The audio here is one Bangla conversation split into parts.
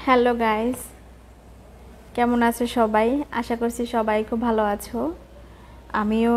হ্যালো গাইস, কেমন আছো সবাই? আশা করছি সবাই খুব ভালো আছো। আমিও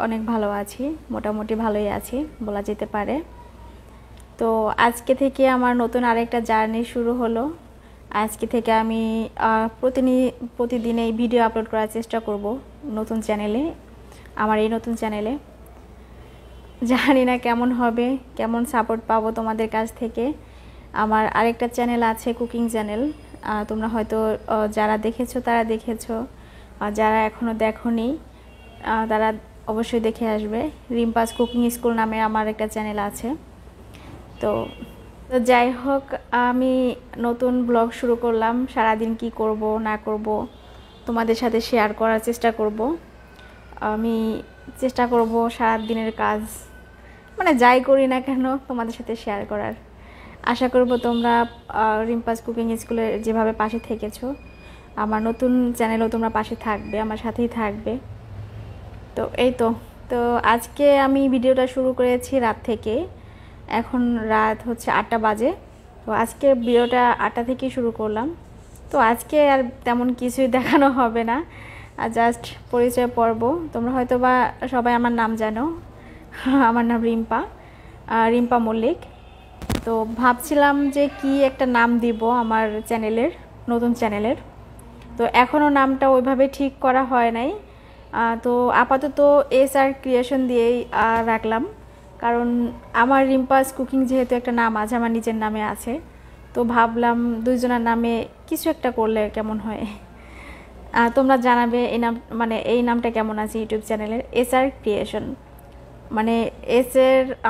অনেক ভালো আছি, মোটামুটি ভালোই আছি বলা যেতে পারে। তো আজকে থেকে আমার নতুন আরেকটা জার্নি শুরু হলো। আজকে থেকে আমি প্রতিদিন এই ভিডিও আপলোড করার চেষ্টা করব নতুন চ্যানেলে, আমার এই নতুন চ্যানেলে। জানি না কেমন হবে, কেমন সাপোর্ট পাবো তোমাদের কাছ থেকে। আমার আরেকটা চ্যানেল আছে, কুকিং চ্যানেল। তোমরা হয়তো যারা দেখেছো তারা দেখেছো, আর যারা এখনও দেখোনি তারা অবশ্যই দেখে আসবে। রিম্পাস কুকিং স্কুল নামে আমার একটা চ্যানেল আছে। তো যাই হোক, আমি নতুন ব্লগ শুরু করলাম। সারাদিন কি করব না করব তোমাদের সাথে শেয়ার করার চেষ্টা করব। আমি চেষ্টা করব সারাদিনের কাজ, মানে যাই করি না কেন তোমাদের সাথে শেয়ার করার। আশা করব তোমরা রিম্পাস কুকিং স্কুলে যেভাবে পাশে থেকেছো, আমার নতুন চ্যানেলেও তোমরা পাশে থাকবে, আমার সাথেই থাকবে। তো এই তো তো আজকে আমি ভিডিওটা শুরু করেছি রাত থেকে। এখন রাত হচ্ছে 8টা বাজে। তো আজকে ভিডিওটা 8টা থেকেই শুরু করলাম। তো আজকে আর তেমন কিছুই দেখানো হবে না, আর জাস্ট পরিচয় পর্ব। তোমরা হয়তো বা সবাই আমার নাম জানো। আমার নাম রিম্পা মল্লিক। তো ভাবছিলাম যে কি একটা নাম দিব আমার চ্যানেলের, নতুন চ্যানেলের। তো এখনও নামটা ওইভাবে ঠিক করা হয় নাই। তো আপাতত SR ক্রিয়েশন দিয়েই রাখলাম, কারণ আমার রিম্পাস কুকিং যেহেতু একটা নাম আছে, আমার নিজের নামে আছে। তো ভাবলাম দুইজনের নামে কিছু একটা করলে কেমন হয়। তোমরা জানাবে এই নাম, মানে এই নামটা কেমন আছে ইউটিউব চ্যানেলের। SR ক্রিয়েশন, মানে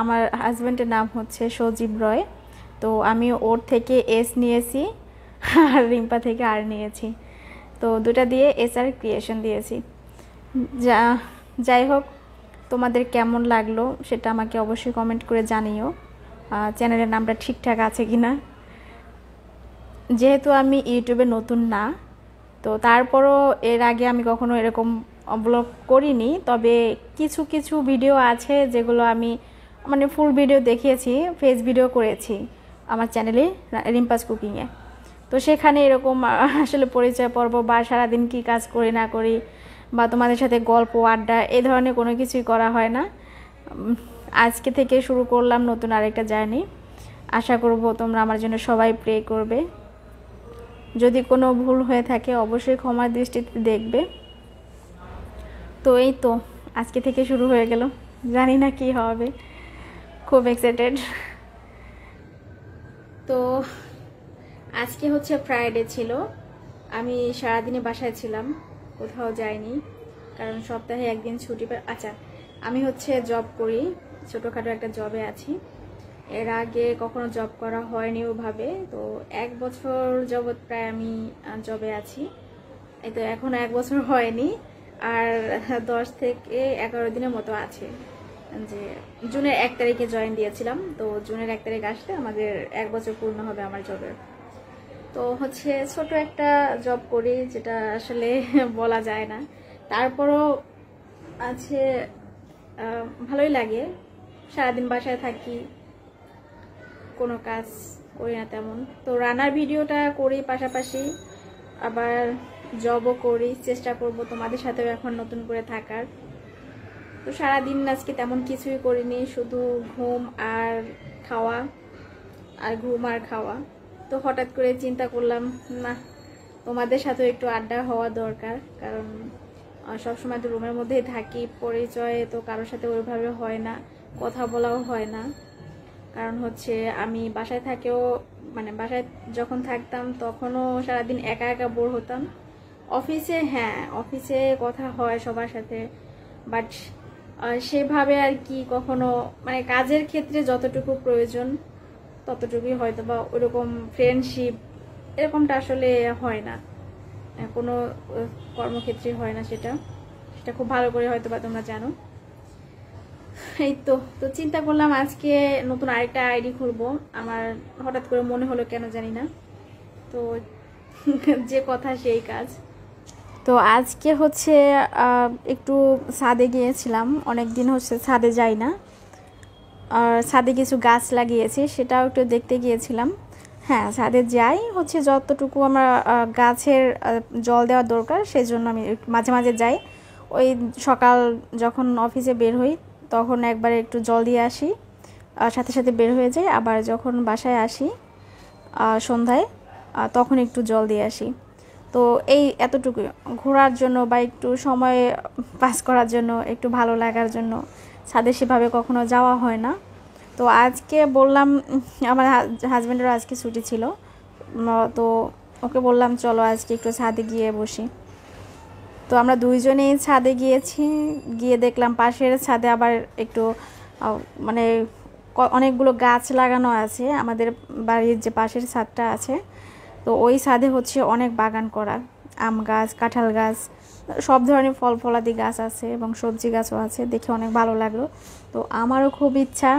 আমার হাজব্যান্ডের নাম হচ্ছে সজীব রয়। তো আমি ওর থেকে S নিয়েছি, আর রিম্পা থেকে R নিয়েছি। তো দুটা দিয়ে SR ক্রিয়েশন দিয়েছি। যাই হোক, তোমাদের কেমন লাগলো সেটা আমাকে অবশ্যই কমেন্ট করে জানিও, চ্যানেলের নামটা ঠিকঠাক আছে কি না। যেহেতু আমি ইউটিউবে নতুন না, তো তারপরও এর আগে আমি কখনো এরকম ব্লগ করিনি। তবে কিছু কিছু ভিডিও আছে যেগুলো আমি মানে ফুল ভিডিও দেখিয়েছি, ফেস ভিডিও করেছি আমার চ্যানেলে রিম্পাস কুকিংয়ে। তো সেখানে এরকম আসলে পরিচয় পর্ব বা সারাদিন কী কাজ করি না করি বা তোমাদের সাথে গল্প আড্ডা এই ধরনের কোনো কিছুই করা হয় না। আজকে থেকে শুরু করলাম নতুন আরেকটা জার্নি। আশা করব তোমরা আমার জন্য সবাই প্রে করবে। যদি কোনো ভুল হয়ে থাকে অবশ্যই ক্ষমার দৃষ্টিতে দেখবে। তো এই তো আজকে থেকে শুরু হয়ে গেল, জানি না কি হবে, খুব এক্সাইটেড। তো আজকে হচ্ছে ফ্রাইডে ছিল, আমি সারাদিনে বাসায় ছিলাম, কোথাও যাইনি, কারণ সপ্তাহে একদিন ছুটি পাই। আচ্ছা, আমি হচ্ছে জব করি, ছোটোখাটো একটা জবে আছি। এর আগে কখনো জব করা হয়নি ওভাবে। তো 1 বছর যাবৎ প্রায় আমি জবে আছি। এই তো এখনো 1 বছর হয়নি, আর 10 থেকে 11 দিনের মতো আছে। যে জুনের 1 তারিখে জয়েন দিয়েছিলাম, তো জুনের 1 তারিখ আসলে আমাদের 1 বছর পূর্ণ হবে আমার জবের। তো হচ্ছে ছোট একটা জব করি, যেটা আসলে বলা যায় না, তারপরও আছে ভালোই লাগে। সারাদিন বাসায় থাকি, কোনো কাজ করি না তেমন। তো রান্নার ভিডিওটা করি পাশাপাশি, আবার জবও করি। চেষ্টা করব তোমাদের সাথেও এখন নতুন করে থাকার। তো সারাদিন আজকে তেমন কিছুই করিনি, শুধু ঘুম আর খাওয়া, আর ঘুম আর খাওয়া। তো হঠাৎ করে চিন্তা করলাম, না, তোমাদের সাথেও একটু আড্ডা হওয়া দরকার, কারণ সবসময় তো রুমের মধ্যেই থাকি, পরিচয় তো কারোর সাথে ওইভাবে হয় না, কথা বলাও হয় না। কারণ হচ্ছে আমি বাসায় থাকেও, মানে বাসায় যখন থাকতাম তখনও সারাদিন একা একা বোর হতাম। অফিসে হ্যাঁ, অফিসে কথা হয় সবার সাথে, বাট সেভাবে আর কি কখনো, মানে কাজের ক্ষেত্রে যতটুকু প্রয়োজন ততটুকুই হয়তো, বা ওরকম ফ্রেন্ডশিপ এরকমটা আসলে হয় না, কোনো কর্মক্ষেত্রে হয় না। সেটা খুব ভালো করে হয়তো বা তোমরা জানো। এই তো তো চিন্তা করলাম আজকে নতুন আরেকটা আইডি খুলবো। আমার হঠাৎ করে মনে হলো, কেন জানি না। তো যে কথা সেই কাজ। তো আজকে হচ্ছে একটু ছাদে গিয়েছিলাম, অনেক দিন হচ্ছে ছাদে যাই না। আর ছাদে কিছু গাছ লাগিয়েছি, সেটাও একটু দেখতে গিয়েছিলাম। হ্যাঁ, ছাদে যাই হচ্ছে যতটুকু আমার গাছের জল দেওয়ার দরকার সেই জন্য আমি মাঝে মাঝে যাই। ওই সকাল যখন অফিসে বের হই তখন একবার একটু জল দিয়ে আসি, সাথে সাথে বের হয়ে যাই। আবার যখন বাসায় আসি সন্ধ্যায় তখন একটু জল দিয়ে আসি। তো এই এতটুকুই, ঘোরার জন্য বা একটু সময় পাস করার জন্য, একটু ভালো লাগার জন্য ছাদে সেভাবে কখনো যাওয়া হয় না। তো আজকে বললাম, আমার হাজব্যান্ডেরও আজকে ছুটি ছিল, তো ওকে বললাম চলো আজকে একটু ছাদে গিয়ে বসি। তো আমরা দুইজনেই ছাদে গিয়েছি, গিয়ে দেখলাম পাশের ছাদে আবার একটু মানে অনেকগুলো গাছ লাগানো আছে। আমাদের বাড়ির যে পাশের ছাদটা আছে, তো ওই ছাদে হচ্ছে অনেক বাগান করা, আম গাছ, কাঁঠাল গাছ, সব ধরনের ফল ফলাদি গাছ আছে এবং সবজি গাছও আছে। দেখে অনেক ভালো লাগলো। তো আমারও খুব ইচ্ছা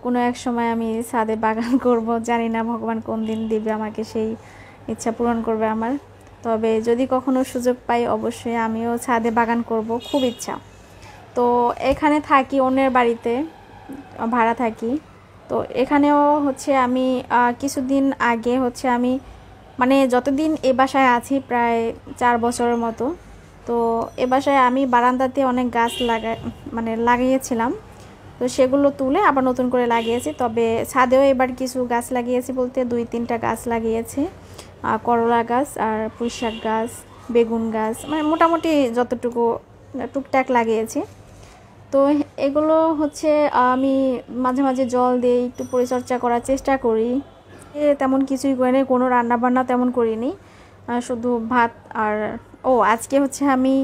কোনো এক সময় আমি ছাদে বাগান করব। জানি না ভগবান কোন দিন দিবে আমাকে সেই ইচ্ছা পূরণ করবে আমার। তবে যদি কখনো সুযোগ পাই অবশ্যই আমিও ছাদে বাগান করব, খুব ইচ্ছা। তো এখানে থাকি অন্যের বাড়িতে, ভাড়া থাকি। তো এখানেও হচ্ছে আমি কিছুদিন আগে হচ্ছে আমি মানে যতদিন এ বাসায় আছি প্রায় 4 বছরের মতো, তো এ বাসায় আমি বারান্দাতে অনেক গাছ লাগিয়েছিলাম। তো সেগুলো তুলে আবার নতুন করে লাগিয়েছি। তবে ছাদেও এবার কিছু গাছ লাগিয়েছি, বলতে 2-3টা গাছ লাগিয়েছি, করলা গাছ আর পুঁইশাক গাছ, বেগুন গাছ, মানে মোটামুটি যতটুকু টুকটাক লাগিয়েছি। তো এগুলো হচ্ছে আমি মাঝে মাঝে জল দিই, একটু পরিচর্যা করার চেষ্টা করি। তেমন কিছুই করিনি, কোনো রান্নাবান্না তেমন করিনি, শুধু ভাত। আর আজকে হচ্ছে আমি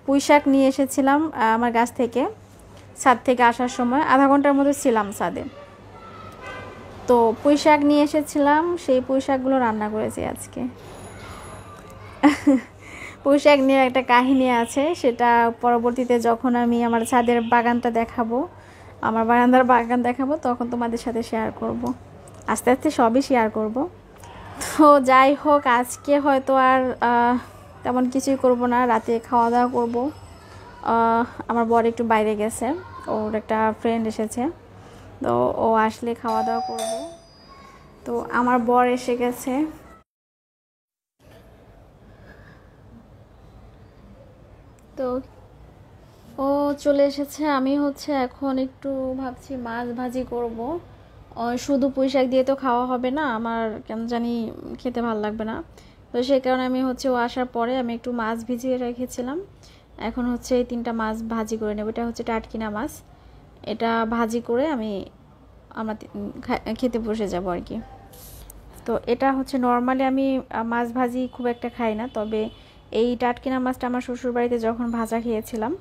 পুঁইশাক নিয়ে এসেছিলাম আমার গাছ থেকে, ছাদ থেকে আসার সময় আধা ঘন্টার মতো ছিলাম ছাদে। তো পুঁইশাক নিয়ে এসেছিলাম, সেই পুঁইশাকগুলো রান্না করেছি আজকে। পুঁইশাক নিয়ে একটা কাহিনী আছে, সেটা পরবর্তীতে যখন আমি আমার ছাদের বাগানটা দেখাবো, আমার বারান্দার বাগান দেখাবো, তখন তোমাদের সাথে শেয়ার করব। আস্তে আস্তে সবই শেয়ার করব। তো যাই হোক, আজকে হয়তো আর তেমন কিছুই করব না, রাতে খাওয়া দাওয়া করব। আমার বর একটু বাইরে গেছে, ওর একটা ফ্রেন্ড এসেছে, তো ও আসলে খাওয়া দাওয়া করব। তো আমার বর এসে গেছে। তো ও চলে এসেছে। আমি হচ্ছে এখন একটু ভাবছি মাছ ভাজি করব। শুধু পুঁইশাক দিয়ে তো খাওয়া হবে না, আমার কেন জানি খেতে ভালো লাগবে না। তো সেই কারণে আমি হচ্ছে ও আসার পরে আমি একটু মাছ ভিজিয়ে রেখেছিলাম, এখন হচ্ছে এই 3টা মাছ ভাজি করে নেব। এটা হচ্ছে টাটকিনা মাছ, এটা ভাজি করে আমরা খেতে বসে যাব আর কি। তো এটা হচ্ছে নর্মালি আমি মাছ ভাজি খুব একটা খাই না, তবে এই টাটকিনা মাছটা আমার শ্বশুরবাড়িতে যখন ভাজা খেয়েছিলাম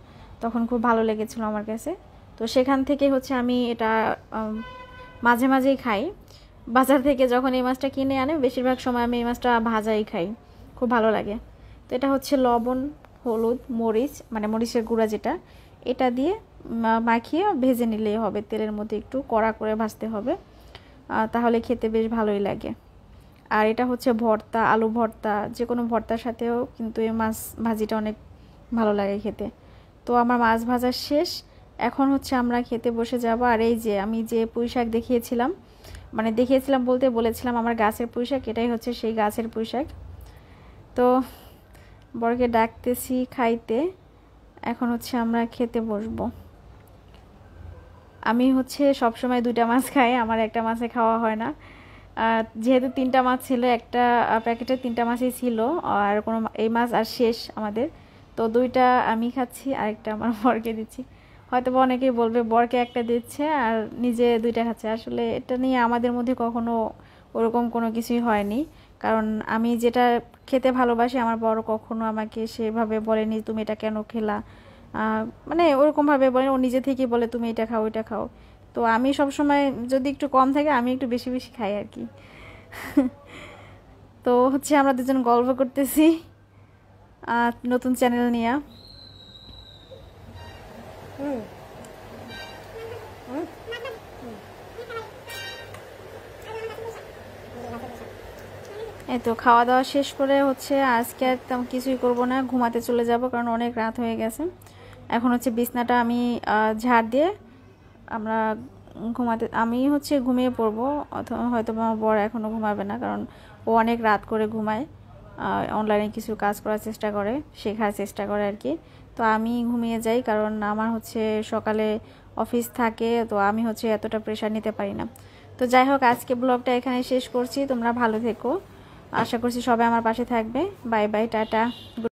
তখন খুব ভালো লেগেছিল আমার কাছে। তো সেখান থেকে হচ্ছে আমি এটা মাঝে মাঝেই খাই। বাজার থেকে যখন এই মাছটা কিনে আনে বেশিরভাগ সময় আমি এই মাছটা ভাজাই খাই, খুব ভালো লাগে। তো এটা হচ্ছে লবণ, হলুদ, মরিচ, মানে মরিচের গুঁড়া যেটা, এটা দিয়ে মাখিয়ে ভেজে নিলেই হবে। তেলের মধ্যে একটু কড়া করে ভাজতে হবে, তাহলে খেতে বেশ ভালোই লাগে। আর এটা হচ্ছে ভর্তা, আলু ভর্তা, যে কোনো ভর্তার সাথেও কিন্তু এই মাছ ভাজিটা অনেক ভালো লাগে খেতে। তো আমার মাছ ভাজা শেষ, এখন হচ্ছে আমরা খেতে বসে যাব। আর এই যে আমি যে পুঁইশাক দেখিয়েছিলাম, মানে দেখিয়েছিলাম বলতে বলেছিলাম আমার গাছের পুঁইশাক, এটাই হচ্ছে সেই গাছের পুঁইশাক। তো বরকে ডাকতেছি খাইতে, এখন হচ্ছে আমরা খেতে বসবো। আমি হচ্ছে সবসময় 2টা মাছ খাই, আমার একটা মাছে খাওয়া হয় না। যেহেতু 3টা মাছ ছিল, একটা প্যাকেটে 3টা মাছই ছিল, আর কোনো এই মাছ আর শেষ আমাদের। তো 2টা আমি খাচ্ছি, আরেকটা আমার বরকে দিচ্ছি। হয়তো বা অনেকেই বলবে বরকে একটা দিচ্ছে আর নিজে 2টা খাচ্ছে। আসলে এটা নিয়ে আমাদের মধ্যে কখনো ওরকম কোনো কিছুই হয়নি, কারণ আমি যেটা খেতে ভালোবাসি আমার বর কখনো আমাকে সেভাবে বলেনি তুমি এটা কেন খেলা, মানে ওরকমভাবে বলে, ও নিজে থেকেই বলে তুমি এটা খাও ওইটা খাও। তো আমি সব সময় যদি একটু কম থাকে আমি একটু বেশি বেশি খাই আর কি। তো হচ্ছে আমরা দুজন গল্প করতেছি নতুন চ্যানেল নিয়ে। এই তো খাওয়া দাওয়া শেষ করে হচ্ছে আজকে আর তেমন কিছুই করবো না, ঘুমাতে চলে যাব, কারণ অনেক রাত হয়ে গেছে। এখন হচ্ছে বিছনাটা আমি ঝাড় দিয়ে আমরা আমি হচ্ছে ঘুমিয়ে পড়বো, অথবা হয়তো আমার বর এখনও ঘুমাবে না, কারণ ও অনেক রাত করে ঘুমায়, অনলাইনে কিছু কাজ করার চেষ্টা করে, শেখার চেষ্টা করে আর কি। তো আমি ঘুমিয়ে যাই, কারণ আমার হচ্ছে সকালে অফিস থাকে, তো আমি হচ্ছে এতটা প্রেশার নিতে পারি না। তো যাই হোক, আজকে ব্লগটা এখানে শেষ করছি। তোমরা ভালো থেকো, আশা করছি সবাই আমার পাশে থাকবে। Bye bye, tata.